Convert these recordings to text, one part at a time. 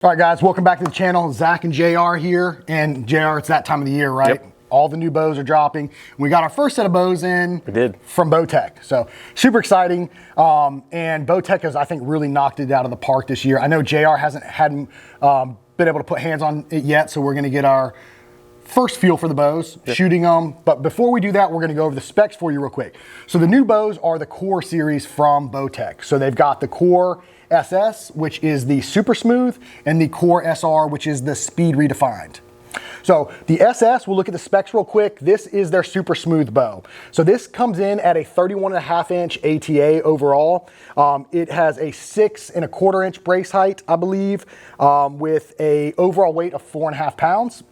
All right, guys, welcome back to the channel. Zach and JR here. And JR, it's that time of the year, right? Yep. All the new bows are dropping. We got our first set of bows in. We did. From Bowtech. So super exciting. And Bowtech has, I think, really knocked it out of the park this year. I know JR hadn't been able to put hands on it yet, so we're going to get our first feel for the bows, shooting them. But before we do that, we're going to go over the specs for you real quick. So the new bows are the Core series from Bowtech. So they've got the Core SS, which is the super smooth, and the Core SR, which is the Speed Redefined. So the SS, we'll look at the specs real quick. This is their super smooth bow. So this comes in at a 31.5 inch ATA overall. It has a 6 1/4 inch brace height, I believe, with a overall weight of 4.5 pounds.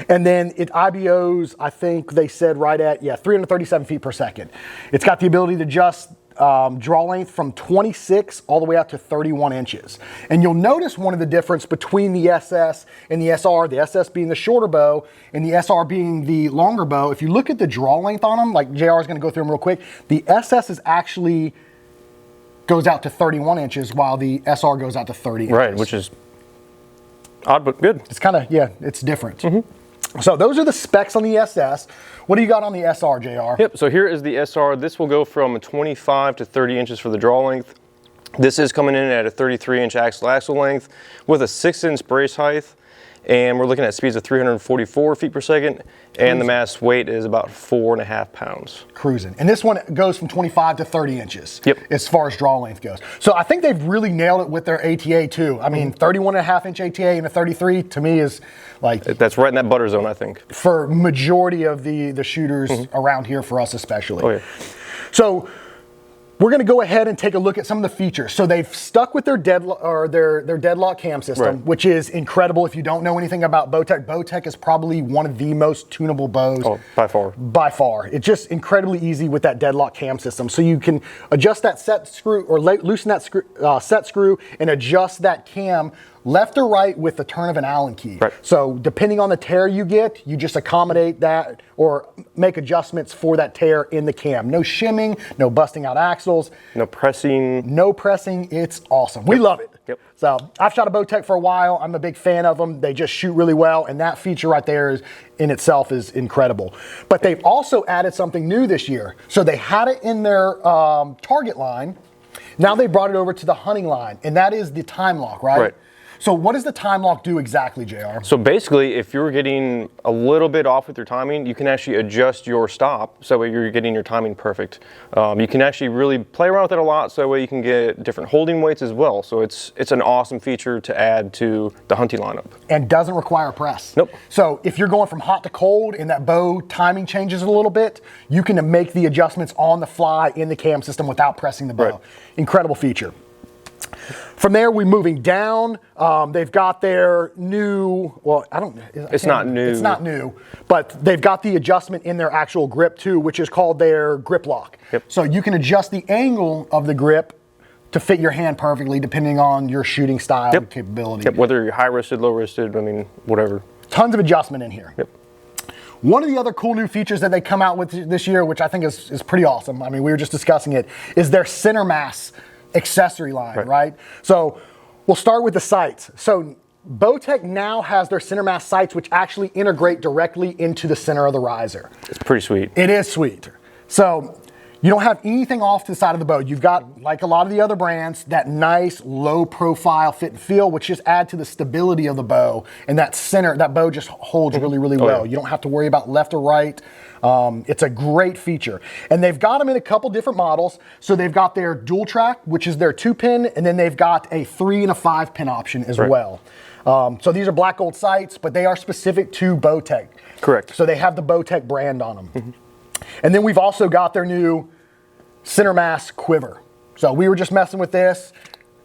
And then it IBOs, I think they said right at, 337 feet per second. It's got the ability to adjust draw length from 26 all the way out to 31 inches. And you'll notice one of the difference between the SS and the SR, the SS being the shorter bow and the SR being the longer bow. If you look at the draw length on them, like JR is going to go through them real quick, the SS is actually goes out to 31 inches while the SR goes out to 30 inches. Right, which is odd but good. It's kind of, it's different. So those are the specs on the SS. What do you got on the SR, JR? Yep, so here is the SR. This will go from 25 to 30 inches for the draw length. This is coming in at a 33 inch axle length with a 6 inch brace height. And we're looking at speeds of 344 feet per second. And the mass weight is about 4.5 pounds. Cruising. And this one goes from 25 to 30 inches. Yep. As far as draw length goes. So I think they've really nailed it with their ATA too. I mean, 31.5 inch ATA and a 33 to me is like... That's right in that butter zone, I think. For majority of the shooters around here, for us especially. Oh, yeah. So we're going to go ahead and take a look at some of the features. So they've stuck with their deadlock cam system, which is incredible. If you don't know anything about Bowtech, Bowtech is probably one of the most tunable bows. Oh, by far. By far. It's just incredibly easy with that deadlock cam system. So you can adjust that set screw or loosen that set screw and adjust that cam left or right with the turn of an Allen key. Right. So depending on the tear you get, you just accommodate that or make adjustments for that tear in the cam. No shimming, no busting out axles. No pressing. No pressing. It's awesome. We love it. Yep. So I've shot a Bowtech for a while. I'm a big fan of them. They just shoot really well. And that feature right there is in itself is incredible. But they've also added something new this year. So they had it in their target line. Now they brought it over to the hunting line. And that is the time lock, right? Right. So what does the time lock do exactly, JR? So basically, if you're getting a little bit off with your timing, you can actually adjust your stop so that way you're getting your timing perfect. You can actually really play around with it a lot so that way you can get different holding weights as well. So it's an awesome feature to add to the hunting lineup. And doesn't require press. Nope. So if you're going from hot to cold and that bow timing changes a little bit, you can make the adjustments on the fly in the cam system without pressing the bow. Right. Incredible feature. From there, we're moving down. They've got their new, well, It's not new. It's not new, but they've got the adjustment in their actual grip too, which is called their grip lock. Yep. So you can adjust the angle of the grip to fit your hand perfectly depending on your shooting style and capability. Yep. Whether you're high-wristed, low-wristed, I mean, whatever. Tons of adjustment in here. Yep. One of the other cool new features that they come out with this year, which I think is pretty awesome, I mean, we were just discussing it, is their center mass accessory line, right? So we'll start with the sights. So Bowtech now has their center mass sights, which actually integrate directly into the center of the riser. It's pretty sweet. It is sweet. So you don't have anything off to the side of the bow. You've got, like a lot of the other brands, that nice low profile fit and feel, which just add to the stability of the bow. And that center, that bow just holds really, really well. You don't have to worry about left or right. It's a great feature. And they've got them in a couple different models. So they've got their dual track, which is their 2-pin, and then they've got a 3 and a 5-pin option as well. So these are black gold sights, but they are specific to Bowtech. Correct. So they have the Bowtech brand on them. And then we've also got their new center mass quiver. So we were just messing with this.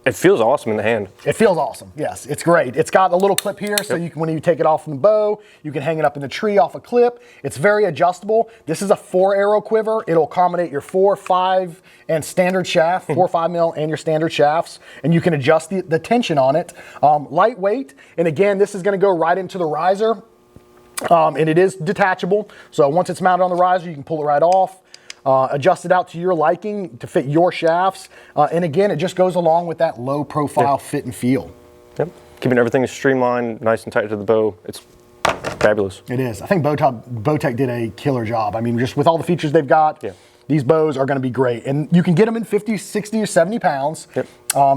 It feels awesome in the hand. It feels awesome, yes. It's great. It's got a little clip here, so you can, when you take it off from the bow, you can hang it up in the tree off a clip. It's very adjustable. This is a 4-arrow quiver. It'll accommodate your 4, 5, and standard shaft, 4, 5 mil, and your standard shafts, and you can adjust the tension on it. Lightweight, and again, this is gonna go right into the riser, and it is detachable. So once it's mounted on the riser, you can pull it right off. Adjust it out to your liking to fit your shafts. And again, it just goes along with that low profile fit and feel. Yep. keeping everything streamlined, nice and tight to the bow. It's fabulous. It is. I think Bowtech did a killer job. I mean, just with all the features they've got, Yeah. these bows are going to be great. And you can get them in 50, 60, or 70 pounds. Yep.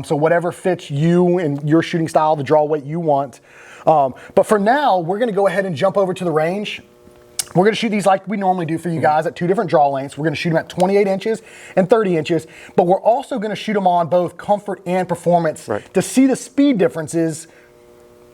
So whatever fits you and your shooting style, the draw weight you want. But for now, we're going to go ahead and jump over to the range. We're going to shoot these like we normally do for you guys at 2 different draw lengths. We're going to shoot them at 28 inches and 30 inches. But we're also going to shoot them on both comfort and performance to see the speed differences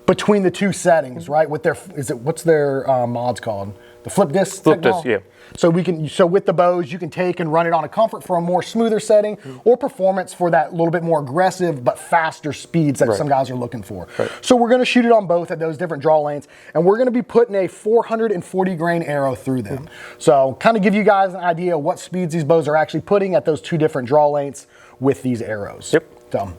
between the two settings, right? With their, what's their mods called? The flip disc? Flip disc, yeah. So with the bows, you can take and run it on a comfort for a more smoother setting, or performance for that little bit more aggressive but faster speeds that some guys are looking for. So we're gonna shoot it on both at those different draw lengths, and we're gonna be putting a 440 grain arrow through them. So kind of give you guys an idea of what speeds these bows are actually putting at those 2 different draw lengths with these arrows. Yep. So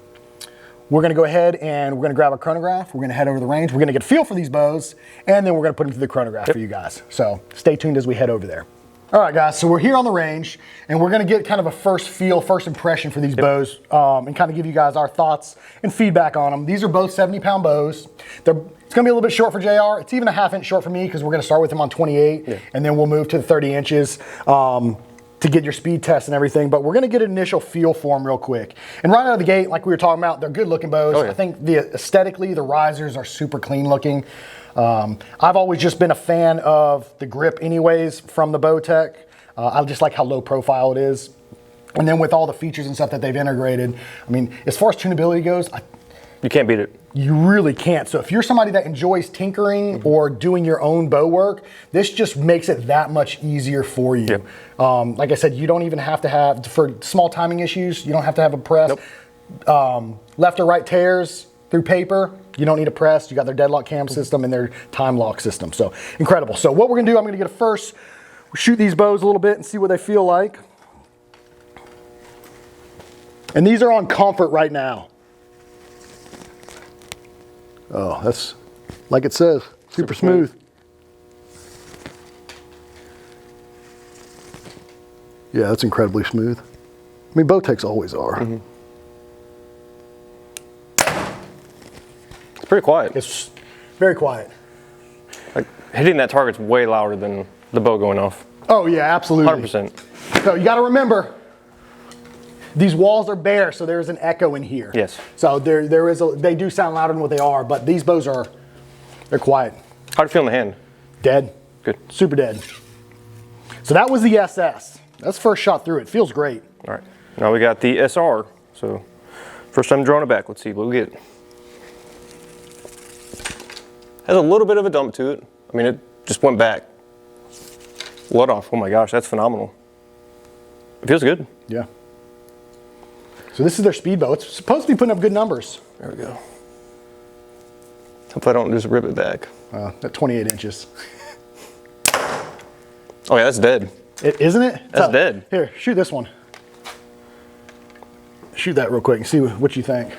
we're gonna go ahead and we're gonna grab a chronograph. We're gonna head over to the range. We're gonna get a feel for these bows, and then we're gonna put them through the chronograph for you guys. So stay tuned as we head over there. All right, guys, so we're here on the range, and we're gonna get kind of a first impression for these bows, and kind of give you guys our thoughts and feedback on them. These are both 70-pound bows. It's gonna be a little bit short for JR. It's even a ½ inch short for me, because we're gonna start with them on 28, and then we'll move to the 30 inches to get your speed test and everything. But we're gonna get an initial feel for them real quick. And right out of the gate, like we were talking about, they're good looking bows. I think aesthetically, the risers are super clean looking. I've always just been a fan of the grip anyways from the Bowtech. I just like how low profile it is. And then with all the features and stuff that they've integrated, I mean, as far as tunability goes, You can't beat it. You really can't. So if you're somebody that enjoys tinkering or doing your own bow work, this just makes it that much easier for you. Like I said, you don't even have to have, for small timing issues, you don't have to have a press. Left or right tears through paper, you don't need a press. You got their deadlock cam system and their time lock system. So incredible. So what we're gonna do, I'm gonna get a first, shoot these bows a little bit and see what they feel like. And these are on comfort right now. Oh, that's like it says, super smooth. Yeah, that's incredibly smooth. I mean, Bowtechs always are. It's pretty quiet. It's very quiet. Like hitting that target's way louder than the bow going off. Oh yeah, absolutely. 100%. So you got to remember, these walls are bare, so there is an echo in here. Yes. So they do sound louder than what they are, but these bows they're quiet. How do you feel in the hand? Dead. Good. Super dead. So that was the SS. That's first shot through it. Feels great. All right. Now we got the SR. So first time drawing it back. Let's see what we get. Has a little bit of a dump to it. I mean, it just went back. Let off. Oh my gosh, that's phenomenal. It feels good. Yeah. So this is their speed bow. It's supposed to be putting up good numbers. There we go. Hope I don't just rip it back. At 28 inches. Oh yeah, that's dead. Isn't it? That's dead. Here, shoot this one. Shoot that real quick and see what you think.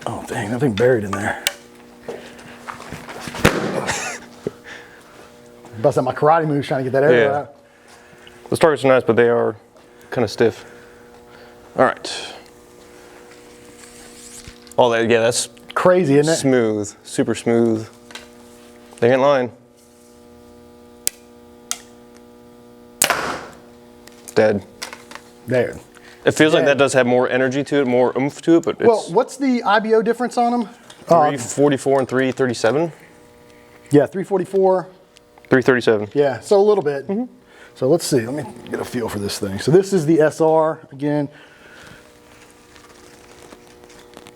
Oh dang, that thing buried in there. Bust out my karate moves trying to get that arrow out. The targets are nice, but they are kind of stiff. All right. Oh, that's crazy, isn't it? Smooth, super smooth. They ain't lying. Dead. There. It feels like that does have more energy to it, more oomph to it, but it's... Well, what's the IBO difference on them? 344 and 337? Yeah, 344. 337. Yeah, so a little bit. So let's see, let me get a feel for this thing. So this is the SR, again.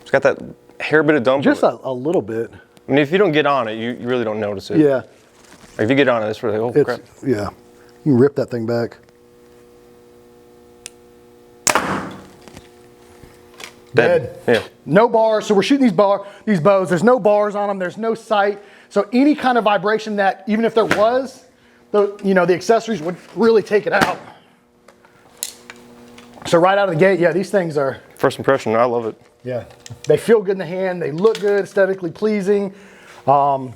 It's got that hair bit of dump. Just a little bit. I mean, if you don't get on it, you really don't notice it. Yeah. Like if you get on it, it's really, oh crap. Yeah, you can rip that thing back. Dead. Yeah. No bars, so we're shooting these bows. There's no bars on them, there's no sight. So any kind of vibration that, even if there was, the accessories would really take it out. So right out of the gate, yeah, these things are... First impression, I love it. Yeah, they feel good in the hand, they look good, aesthetically pleasing. Dead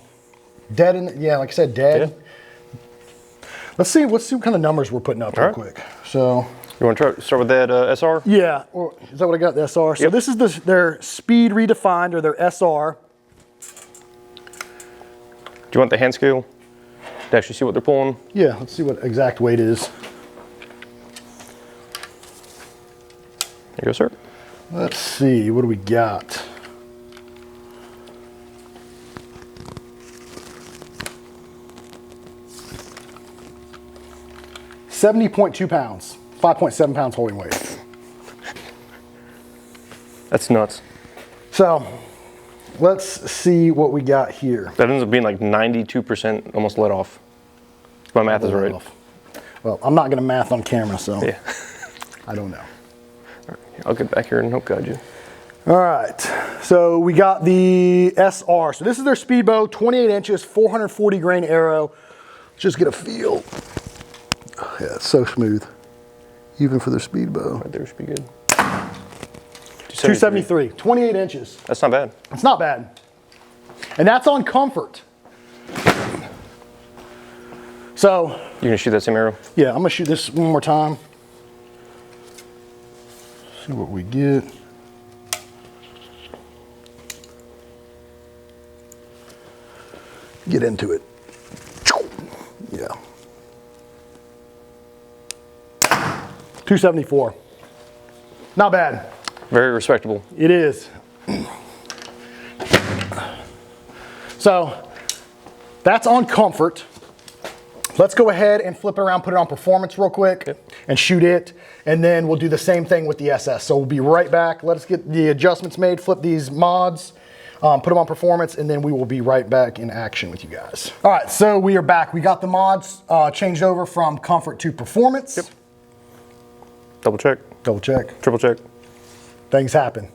like I said, dead. Yeah. Let's see what kind of numbers we're putting up real quick. So You want to start with that SR? Yeah, or is that what I got, the SR? So Yep. this is their Speed Redefined, or their SR. Do you want the hand scale to actually see what they're pulling? Yeah, let's see what exact weight is. There you go, sir. Let's see, what do we got? $70.2 pounds, 5.7 pounds holding weight. That's nuts. So let's see what we got here. That ends up being like 92% almost let off. If my math is right. Well, I'm not gonna math on camera, so Yeah. I don't know. I'll get back here and help guide you. All right, so we got the SR. So this is their speed bow, 28 inches, 440 grain arrow. Let's just get a feel. Oh, yeah, it's so smooth, even for their speed bow. Right there should be good. 273, 28 inches. That's not bad. It's not bad. And that's on comfort. So, You gonna shoot that same arrow? yeah, I'm gonna shoot this one more time. See what we get. Get into it. Yeah. 274. Not bad. Very respectable. It is. So that's on comfort. Let's go ahead and flip it around, put it on performance real quick, and shoot it. And then we'll do the same thing with the SS. So we'll be right back. Let us get the adjustments made, flip these mods, put them on performance, and then we will be right back in action with you guys. All right, so we are back. We got the mods changed over from comfort to performance. Yep. Double check. Double check. Triple check. Things happen.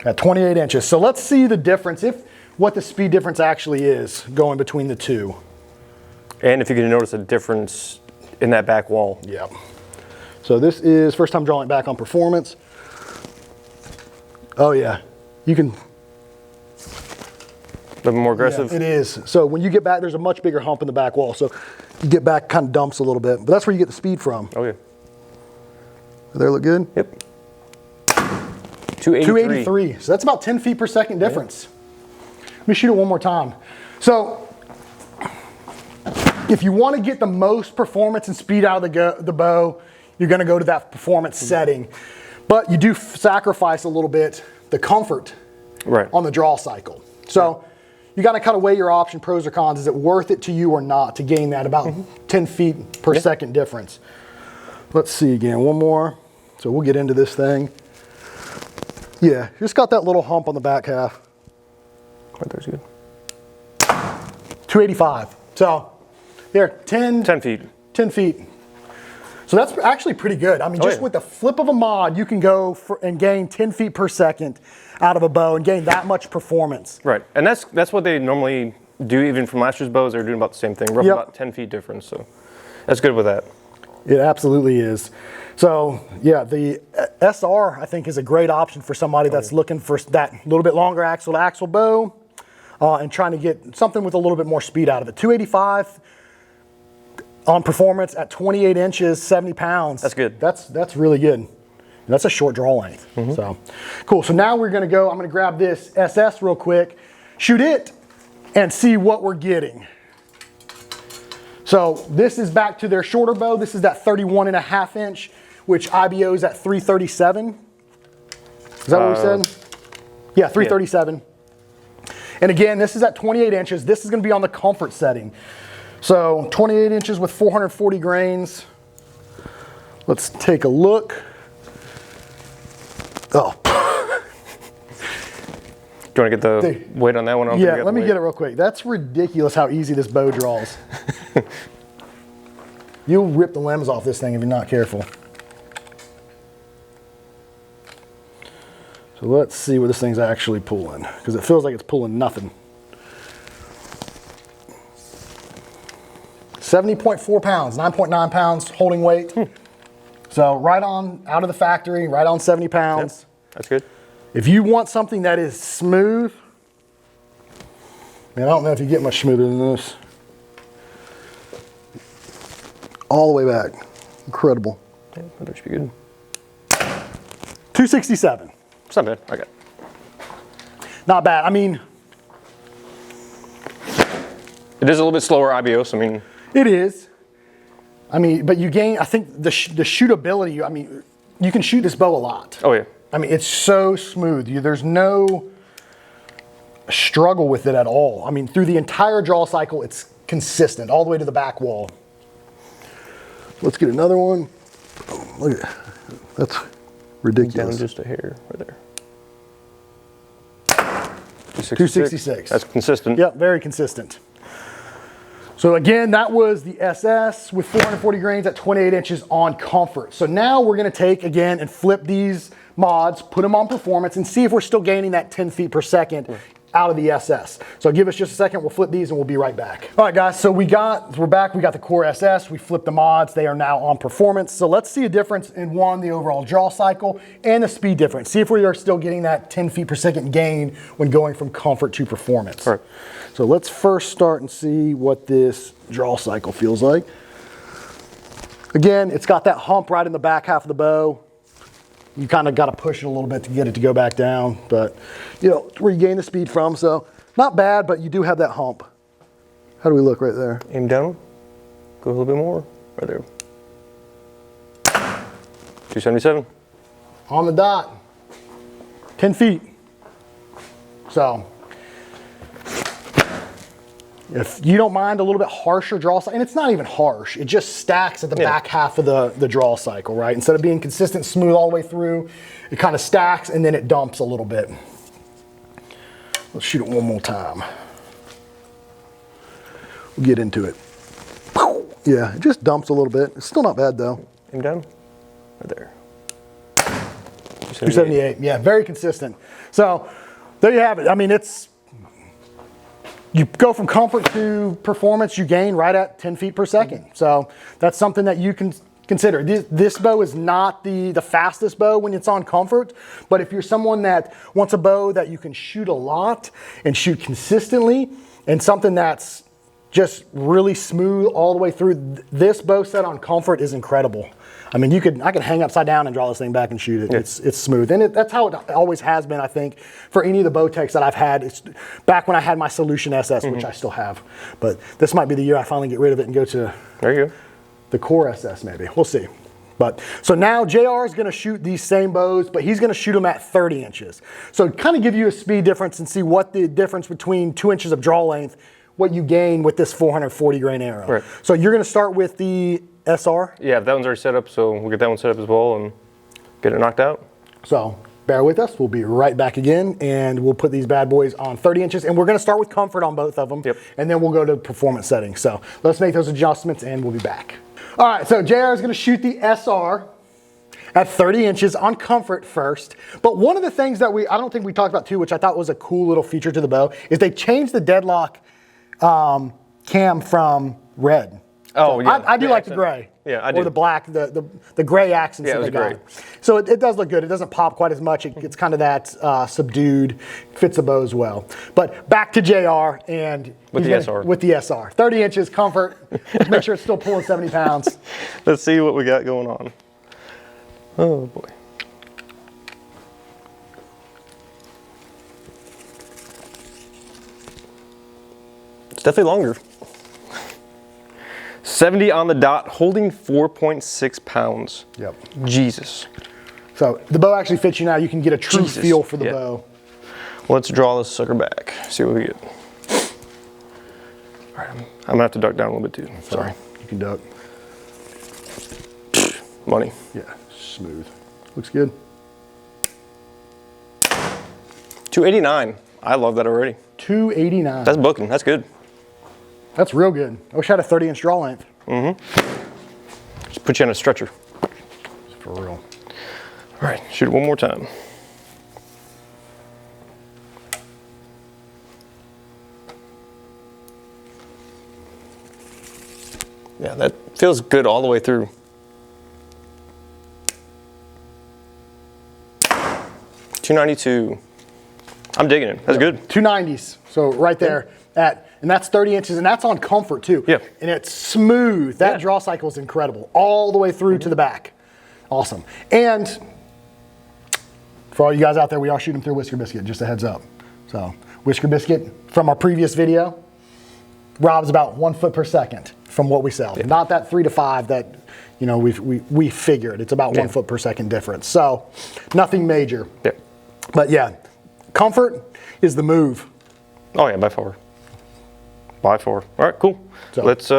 At 28 inches. So let's see the difference, what the speed difference actually is going between the two. And if you can notice a difference in that back wall. Yeah. So this is first time drawing it back on performance. Oh yeah, you can. A little more aggressive. Yeah, it is. So when you get back, there's a much bigger hump in the back wall. So you get back, kind of dumps a little bit, but that's where you get the speed from. Oh yeah. There, look good? Yep. 283. 283. So that's about 10 feet per second difference. Let me shoot it one more time. So if you want to get the most performance and speed out of the bow, you're going to go to that performance setting. But you do sacrifice a little bit the comfort on the draw cycle. So you got to kind of weigh your option, pros or cons. Is it worth it to you or not to gain that about 10 feet per second difference? Let's see again, one more. So we'll get into this thing. Yeah, just got that little hump on the back half. Right there's good. 285. So here, 10 feet. 10 feet. So that's actually pretty good. I mean, just with the flip of a mod, you can go and gain 10 feet per second out of a bow and gain that much performance. Right, and that's what they normally do. Even from last year's bows, they're doing about the same thing, roughly about 10 feet difference. So that's good with that. It absolutely is. So yeah, the SR I think is a great option for somebody that's looking for that little bit longer axle to axle bow and trying to get something with a little bit more speed out of it. 285 on performance at 28 inches, 70 pounds. That's good. That's really good. And that's a short draw length. So cool. So now we're gonna go, I'm gonna grab this SS real quick, shoot it, and see what we're getting. So this is back to their shorter bow. This is that 31.5 inch, which IBO is at 337. Is that what we said? Yeah, 337. Yeah. And again, this is at 28 inches. This is gonna be on the comfort setting. So 28 inches with 440 grains. Let's take a look. Oh. Do you want to get the weight on that one? Yeah, let me get it real quick. That's ridiculous how easy this bow draws. You'll rip the limbs off this thing if you're not careful. So let's see what this thing's actually pulling, because it feels like it's pulling nothing. 70.4 pounds, 9.9 pounds holding weight. So right on, out of the factory, right on 70 pounds. Yep, that's good. If you want something that is smooth, man, I don't know if you get much smoother than this. All the way back. incredible. Yeah, that should be good. 267. It's not bad. Okay. Not bad. I mean, it is a little bit slower IBOs. I mean, it is. I mean, but you gain, I think the shootability, I mean, you can shoot this bow a lot. oh yeah. I mean, it's so smooth. There's no struggle with it at all. I mean, through the entire draw cycle, it's consistent all the way to the back wall. Let's get another one. Oh, look at that. That's ridiculous. Down just a hair right there. 266. That's consistent. Yep, very consistent. So again, that was the SS with 440 grains at 28 inches on comfort. So now we're gonna take again and flip these mods, put them on performance, and see if we're still gaining that 10 feet per second out of the SS. So give us just a second, we'll flip these and we'll be right back. All right guys, so we're back, we got the core SS, we flipped the mods, they are now on performance. So let's see a difference in the overall draw cycle and the speed difference. See if we are still getting that 10 feet per second gain when going from comfort to performance. All right. So let's first start and see what this draw cycle feels like. Again, it's got that hump right in the back half of the bow. You kind of got to push it a little bit to get it to go back down, but you know, where you gain the speed from. So not bad, but you do have that hump. How do we look right there? Aim down, go a little bit more, right there. 277. On the dot, 10 feet. So if you don't mind a little bit harsher draw cycle, and it's not even harsh, it just stacks at the back half of the draw cycle, right? Instead of being consistent, smooth all the way through, it kind of stacks and then it dumps a little bit. Let's shoot it one more time. We'll get into it. Yeah, it just dumps a little bit. It's still not bad though. Aim down, right there. 278, yeah, very consistent. So there you have it. I mean, you go from comfort to performance, you gain right at 10 feet per second. So that's something that you can consider. This bow is not the fastest bow when it's on comfort, but if you're someone that wants a bow that you can shoot a lot and shoot consistently, and something that's just really smooth all the way through, this bow set on comfort is incredible. I mean, I could hang upside down and draw this thing back and shoot it. Yeah. It's smooth, and that's how it always has been. I think for any of the Bowtechs that I've had, it's back when I had my Solution SS, which I still have. But this might be the year I finally get rid of it and go to the Core SS. Maybe we'll see. But so now JR is going to shoot these same bows, but he's going to shoot them at 30 inches. So kind of give you a speed difference and see what the difference between 2 inches of draw length, what you gain with this 440 grain arrow. Right. So you're going to start with the SR? Yeah, that one's already set up, so we'll get that one set up as well and get it knocked out. So bear with us, we'll be right back again, and we'll put these bad boys on 30 inches, and we're gonna start with comfort on both of them, and then we'll go to performance settings. So let's make those adjustments and we'll be back. All right, so JR is gonna shoot the SR at 30 inches on comfort first. But one of the things that I don't think we talked about too, which I thought was a cool little feature to the bow, is they changed the deadlock cam from red. Oh, so yeah. I do like the gray. Yeah, I do. Or the black, the gray accents that they got. So it does look good. It doesn't pop quite as much. It's kind of that subdued, fits the bows well. But back to JR and with the SR. With the SR. 30 inches, comfort. Let's make sure it's still pulling 70 pounds. Let's see what we got going on. Oh boy. It's definitely longer. 70 on the dot, holding 4.6 pounds. Yep. Jesus. So the bow actually fits you now. You can get a true feel for the bow. Let's draw this sucker back. See what we get. All right, I'm gonna have to duck down a little bit too. Sorry. You can duck. Money. Yeah, smooth. Looks good. 289. I love that already. 289. That's booking. That's good. That's real good. I wish I had a 30-inch draw length. Just put you on a stretcher. For real. All right, shoot it one more time. Yeah, that feels good all the way through. 292. I'm digging it. That's good. 290s. So right there and that's 30 inches, and that's on comfort too. Yeah. And it's smooth. That draw cycle is incredible, all the way through to the back. Awesome. And for all you guys out there, we are shooting through Whisker Biscuit, just a heads up. So Whisker Biscuit, from our previous video, robs about 1 foot per second from what we sell. Yeah. Not that 3 to 5 that, you know, we figured. It's about 1 foot per second difference. So nothing major. Yeah. But yeah, comfort is the move. Oh yeah, by far. By far. All right, cool. So let's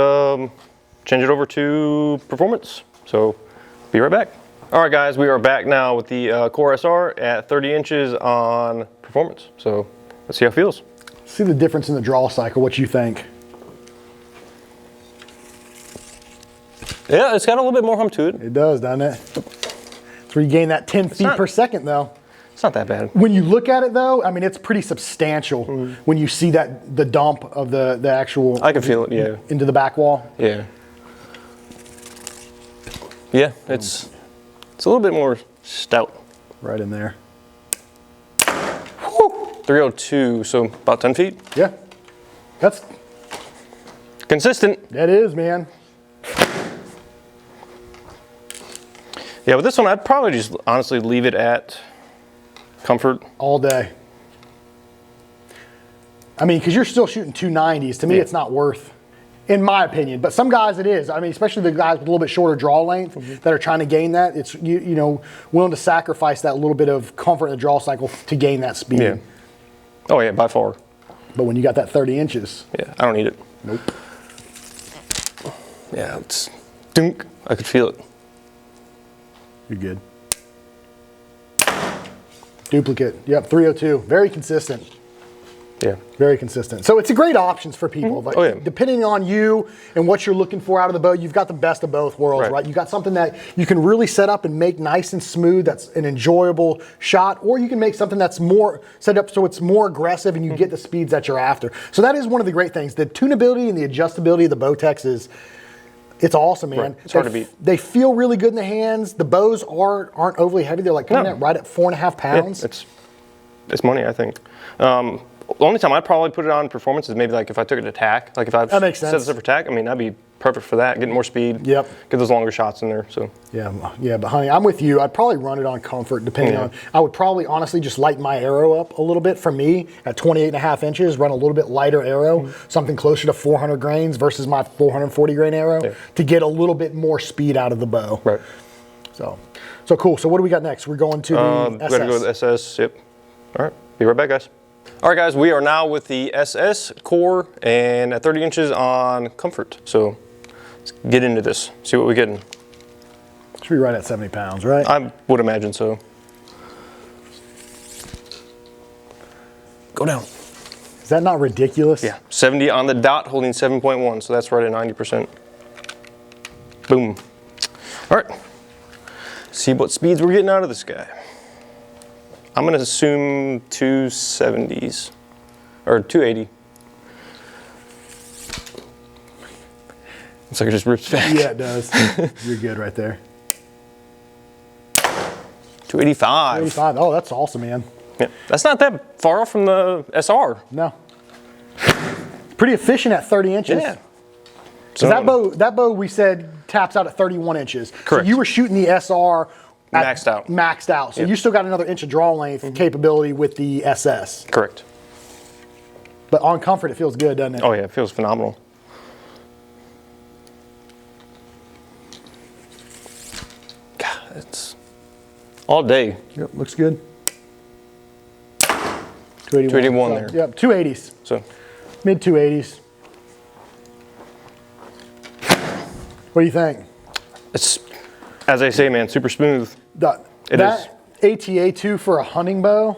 change it over to performance. So be right back. All right, guys, we are back now with the Core SR at 30 inches on performance. So let's see how it feels. See the difference in the draw cycle. What you think? Yeah, it's got a little bit more hum to it. It does, doesn't it? It's where you gain that 10 feet per second, though. It's not that bad. When you look at it, though, I mean, it's pretty substantial when you see that the dump of the actual. I can feel it, yeah. Into the back wall. Yeah. Yeah, it's a little bit more stout. Right in there. Whew. 302, so about 10 feet. Yeah. That's consistent. That is, man. Yeah, with this one, I'd probably just honestly leave it at comfort. All day. I mean, because you're still shooting 290s. To me, it's not worth, in my opinion. But some guys it is. I mean, especially the guys with a little bit shorter draw length that are trying to gain that. It's, you know, willing to sacrifice that little bit of comfort in the draw cycle to gain that speed. Yeah. Oh, yeah, by far. But when you got that 30 inches. Yeah, I don't need it. Nope. Yeah, it's dunk. I could feel it. You're good. Duplicate. Yep, 302. Very consistent. Yeah. Very consistent. So it's a great options for people. Like, oh, yeah. Depending on you and what you're looking for out of the bow, you've got the best of both worlds, right? You got something that you can really set up and make nice and smooth, that's an enjoyable shot, or you can make something that's more set up so it's more aggressive and you get the speeds that you're after. So that is one of the great things. The tunability and the adjustability of the Bowtechs is, it's awesome, man. Right. It's hard to beat. They feel really good in the hands. The bows aren't overly heavy. They're like coming out right at 4.5 pounds. Yeah, it's money, I think. The only time I'd probably put it on performance is maybe like if I took it to tack. Like if I set this up for tack, I mean, that'd be perfect for that, getting more speed. Yep. Get those longer shots in there. So yeah, but honey, I'm with you. I'd probably run it on comfort, depending on. I would probably honestly just lighten my arrow up a little bit. For me, at 28.5 inches, run a little bit lighter arrow, something closer to 400 grains versus my 440 grain arrow, to get a little bit more speed out of the bow. Right. So cool. So what do we got next? We're going to the SS. We gotta go with the SS. Yep. All right. Be right back, guys. All right, guys, we are now with the SS Core and at 30 inches on comfort. So let's get into this, see what we're getting. Should be right at 70 pounds, right? I would imagine so. Go down. Is that not ridiculous? Yeah, 70 on the dot, holding 7.1, so that's right at 90%. Boom. All right, see what speeds we're getting out of this guy. I'm gonna assume 270s, or 280. It's like it just rips back. Yeah, it does. You're good right there. 285. 285. Oh, that's awesome, man. Yeah, that's not that far off from the SR. No. Pretty efficient at 30 inches. Yeah. So that bow we said taps out at 31 inches. Correct. So you were shooting the SR maxed out. So you still got another inch of draw length capability with the SS. Correct. But on comfort, it feels good, doesn't it? Oh yeah, it feels phenomenal. God, it's all day. Yep, looks good. 281. 281 so, there. Yep, 280s. So Mid 280s. What do you think? it's, as I say, man, super smooth. That ATA2 for a hunting bow,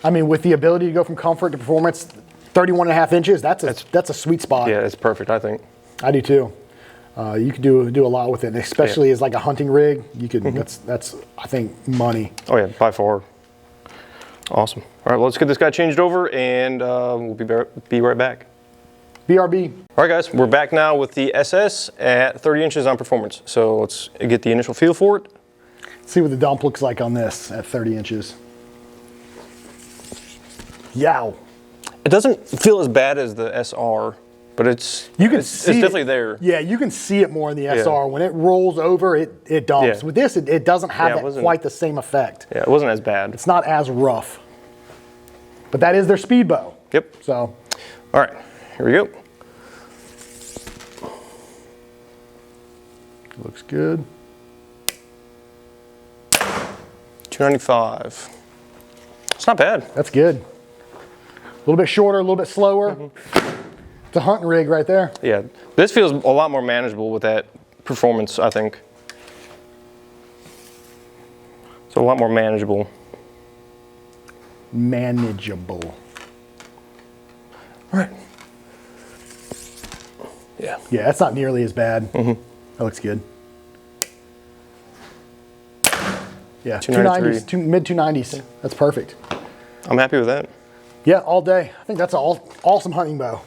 I mean, with the ability to go from comfort to performance, 31.5 inches, that's a sweet spot. Yeah, it's perfect, I think. I do too. You could do a lot with it, especially as like a hunting rig. You could. That's I think money. Oh yeah, by far. Awesome. All right, well, let's get this guy changed over, and we'll be right back. BRB. All right, guys, we're back now with the SS at 30 inches on performance. So let's get the initial feel for it. See what the dump looks like on this at 30 inches. Yow. It doesn't feel as bad as the SR, but it's definitely there. Yeah, you can see it more in the SR. When it rolls over, it dumps. Yeah. With this, it doesn't have quite the same effect. Yeah, it wasn't as bad. It's not as rough. But that is their speed bow. Yep. So, all right, here we go. Looks good. 295. It's not bad. That's good. A little bit shorter, a little bit slower. It's a hunting rig right there. Yeah, this feels a lot more manageable with that performance, I think. It's a lot more manageable. Manageable. All right. Yeah. Yeah, that's not nearly as bad. That looks good. Yeah, 290s, mid 290s. That's perfect. I'm happy with that. Yeah, all day. I think that's an awesome hunting bow.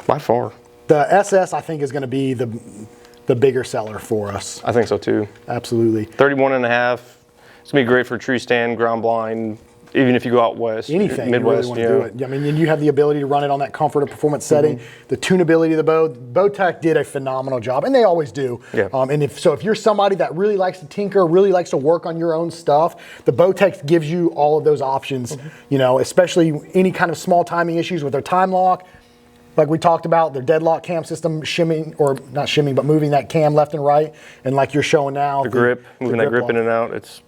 By far. The SS, I think, is going to be the bigger seller for us. I think so too. Absolutely. 31 and a half. It's going to be great for tree stand, ground blind, even if you go out west. Anything, Midwest, you really want to do it. I mean, you have the ability to run it on that comfort of performance setting. The tunability of the bow. Bowtech did a phenomenal job, and they always do. Yeah. And if you're somebody that really likes to tinker, really likes to work on your own stuff, the Bowtech gives you all of those options. You know, especially any kind of small timing issues with their time lock. Like we talked about, their deadlock cam system shimming, or not shimming, but moving that cam left and right, and like you're showing now. The grip, moving that grip in and out. It's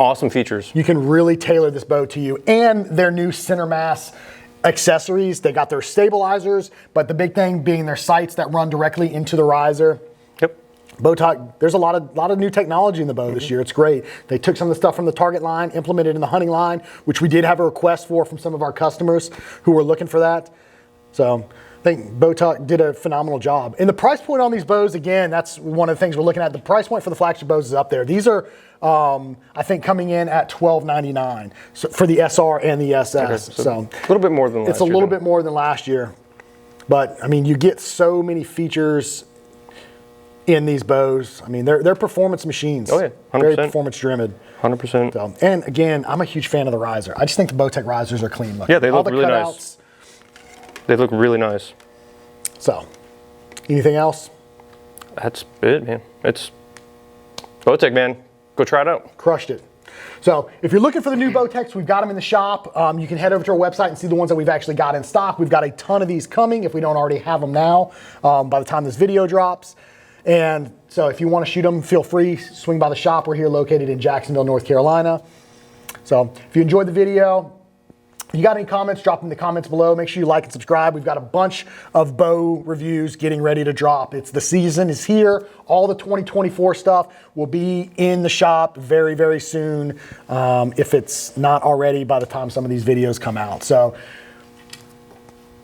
awesome features. You can really tailor this bow to you. And their new center mass accessories. They got their stabilizers, but the big thing being their sights that run directly into the riser. Yep. Bowtech, there's a lot of new technology in the bow this year. It's great. They took some of the stuff from the Target line, implemented in the hunting line, which we did have a request for from some of our customers who were looking for that. So I think Bowtech did a phenomenal job. And the price point on these bows, again, that's one of the things we're looking at. The price point for the flagship bows is up there. These are, I think, coming in at $12.99 for the SR and the SS. Okay, so a little bit more than last year. It's a little bit more than last year. But, I mean, you get so many features in these bows. I mean, they're performance machines. Oh, yeah, 100%. Very performance driven. 100%. So, and, again, I'm a huge fan of the riser. I just think the Bowtech risers are clean looking. Yeah, they look really nice. They look really nice. So, anything else? That's it, man. It's Bowtech, man. Go try it out. Crushed it. So, if you're looking for the new Bowtechs, we've got them in the shop. You can head over to our website and see the ones that we've actually got in stock. We've got a ton of these coming if we don't already have them now by the time this video drops. And so, if you want to shoot them, feel free. Swing by the shop. We're here located in Jacksonville, North Carolina. So, if you enjoyed the video, if you got any comments, drop them in the comments below. Make sure you like and subscribe. We've got a bunch of bow reviews getting ready to drop. The season is here. All the 2024 stuff will be in the shop very, very soon, if it's not already by the time some of these videos come out. So,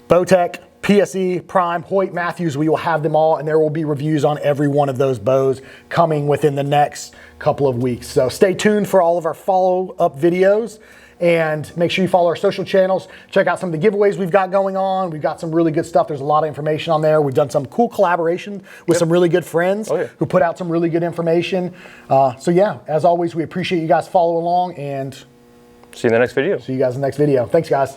Bowtech, PSE, Prime, Hoyt, Matthews, we will have them all, and there will be reviews on every one of those bows coming within the next couple of weeks. So stay tuned for all of our follow-up videos. And make sure you follow our social channels. Check out some of the giveaways we've got going on. We've got some really good stuff. There's a lot of information on there. We've done some cool collaboration with some really good friends who put out some really good information. So yeah, as always, we appreciate you guys following along, and see you in the next video. See you guys in the next video. Thanks, guys.